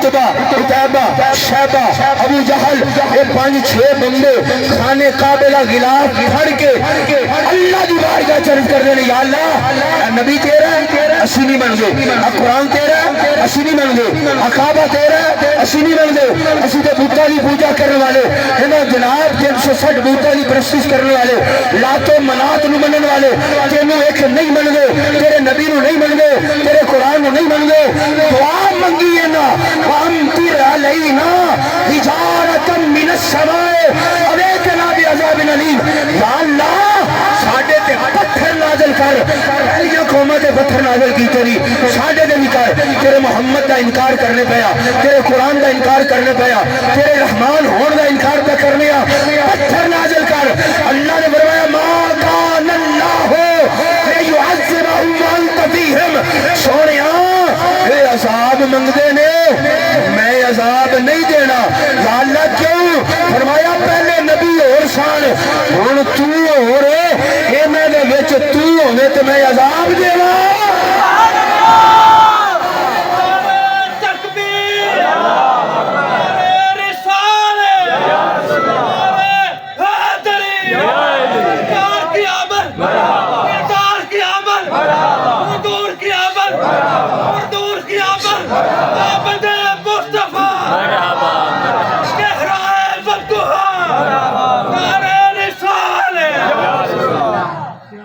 عتبہ عتیبہ شیبہ ابو جہل یہ 5-6 بندے خانے قابلہ غلاف پھڑ کے اللہ دی بارگاہ چرچ کر رہے ہیں یا اللہ نبی تیرا اسی نہیں بن گے قرآن تیرا اسی نہیں بن گے کعبہ تیرا اسی نہیں بن گے اسی تے بوتا دی پوجا کرنے والے جناب 360 بوتا دی پرستش کرنے والے لاتو منات نو منن والے تینوں ایک نہیں بن گے تیرے نبی نو نہیں بن گے تیرے قرآن نو نہیں بن گے دعا منگی ہے نا وَأَمْطِرْ عَلَيْنَا حِجَارَةً مِّنَ السَّمَاءِ أَوْ عَذَابٍ أَلِيمٍ یا اللہ ساڈے تے پتھر نازل کر پہلیاں قوماں تے پتھر نازل کیتے نہیں ساڈے تے بھی کر تیرے محمد دا انکار کرنے پیا تیرے قرآن دا انکار کرنے پیا تیرے رحمان ہون دا انکار پہ کرنے پتھر نازل کر اللہ نے فرمایا ما کان اللہ لیعذبہم وانت فیہم سونیا اے عذاب منگدے نے میں عذاب نہیں دینا یا اللہ کیوں فرمایا پہلے نبی اور سان ہن تو اور انہاں دے وچ تو ہوے تے میں عذاب دیواں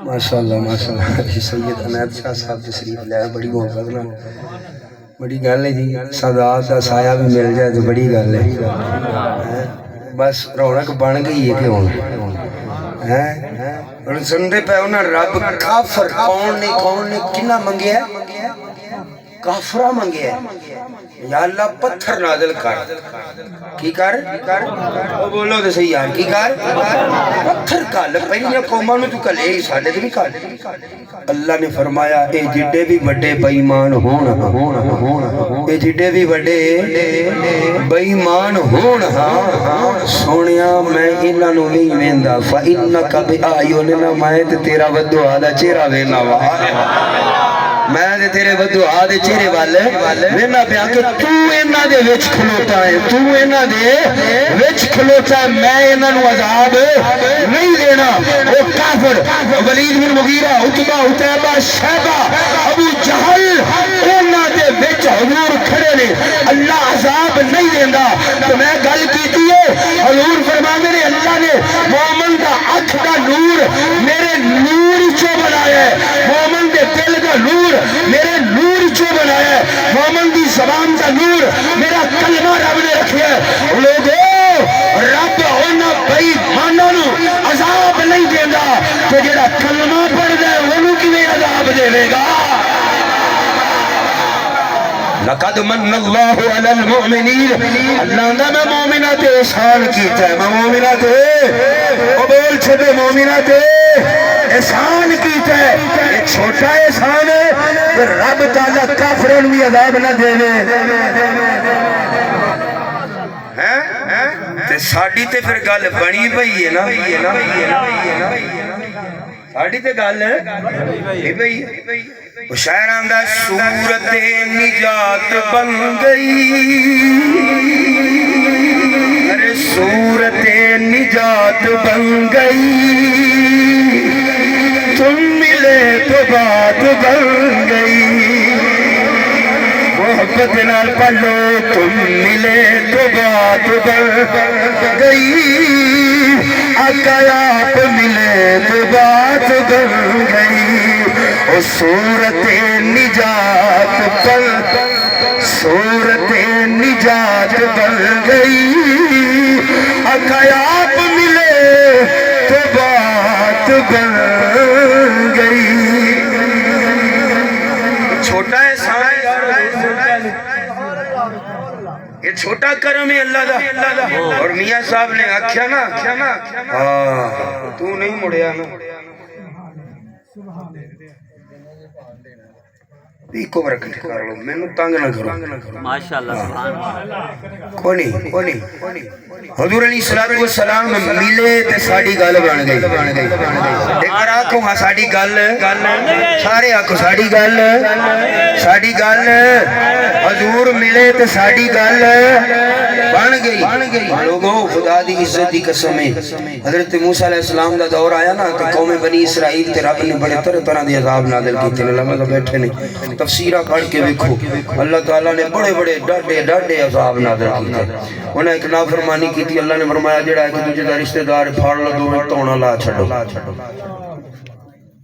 ماشاءاللہ ماشاءاللہ سید عنایت شاہ صاحب تشریف لے بڑی محبت نال بڑی گل ہے جی سادات دا سایہ بھی مل جائے تو بڑی گل ہے بس رونق بن گئی ہے کہ ہن سنتے پہ انہاں رب کافر کون نے کنہ منگیا ہے کافرہ منگیا ہے یا اللہ پتھر نازل کر کی کر وہ بولو تو صحیح یار کی کر پتھر کل پہلیاں قوماں نو تو کلے ہی ساڈے تے نہیں کل اللہ نے فرمایا اے جڈے بھی بڑے بے ایمان ہون اے جڈے بھی بڑے بے ایمان ہون سونیا میں انہاں نو نہیں ویندا فانک بآیوننا میں تے تیرا ودعا دا چہرہ وینا وا میں تیرے بدعا دے چہرے والے وینا پیا کہ تو انہاں دے وچ کھلوتا ہے تو انہاں دے وچ کھلوتا ہے میں انہاں نو عذاب نہیں دینا او کافر ولید بن مغیرہ عتبہ عتیبہ شیبہ ابو جہل انہاں دے وچ حضور کھڑے نے اللہ عذاب نہیں دیندا تو میں گل کیتی ہے حضور فرماندے نے اللہ نے مومن دا اکھ دا نور میرے نور چوں بنایا ہے مومن دے دل دا نور میرے نور چو بنایا ہے مومن دی زبان کا نور میرا کلمہ رب نے رکھیا ہے لوگو رب ہونا بھائی مانا نو عذاب نہیں دیندا تو جڑا کلمہ پڑھ دے انہوں کیویں عذاب دے گا لقد من اللہ علی المؤمنین اللہ نے میں مومنات احسان کیتا ہے میں مومنات بول چھتے مومنات احسان کیتا ہے ایک چھوٹا احسان ہے کہ رب تعالیٰ کافروں بھی عذاب نہ دینے تے ساڑی تے پھر گل بنی پئی ہے نا ساڑی تے گل ہے شاعر آندہ صورت نجات بن گئی ارے صورت نجات بن گئی تم ملے تو بات بن گئی محبت نال پڑھو تم ملے تو بات بن گئی آقا آپ ملے تو بات بن گئی صورت نجات پر صورت نجات بن گئی آقا آپ ملے تو بات بن گئی چھوٹا ہے یہ چھوٹا کرم ہے اللہ دا اور میاں صاحب نے آکھیا نا تو نہیں مڑیا نا ایکو برکت کر لو مینوں تنگ نہ کرو ماشاءاللہ سبحان اللہ کونی حضور علیہ الصلوۃ والسلام ملے تے ساڈی گل بن گئی ایک بار آکھو ہاں ساڈی گل سارے آکھو ساڈی گل حضور ملے تے ساڈی گل بن گئی لوگوں خدا دی عزت دی قسم ہے حضرت موسیٰ علیہ السلام دا دور آیا نا کہ قوم بنی اسرائیل تے رب نے بڑے طرح طرح دی عذاب نازل کیتے نے لمحہ بیٹھے نہیں تفسیرہ پڑھ کے دیکھو اللہ تعالیٰ نے بڑے بڑے ڈاڈے عذاب نازل کیتے انہیں ایک نافرمانی کی تھی اللہ نے فرمایا جڑا ہے کہ تجھے دا رشتہ دار پھاڑ لو دو تونا لا چھڑو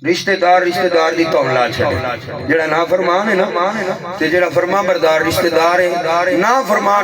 رشتہ دار دی تونا لا چھڑو جڑا نافرمان ہے نا تے جڑا فرما بردار رشتہ دار ہے نافرمان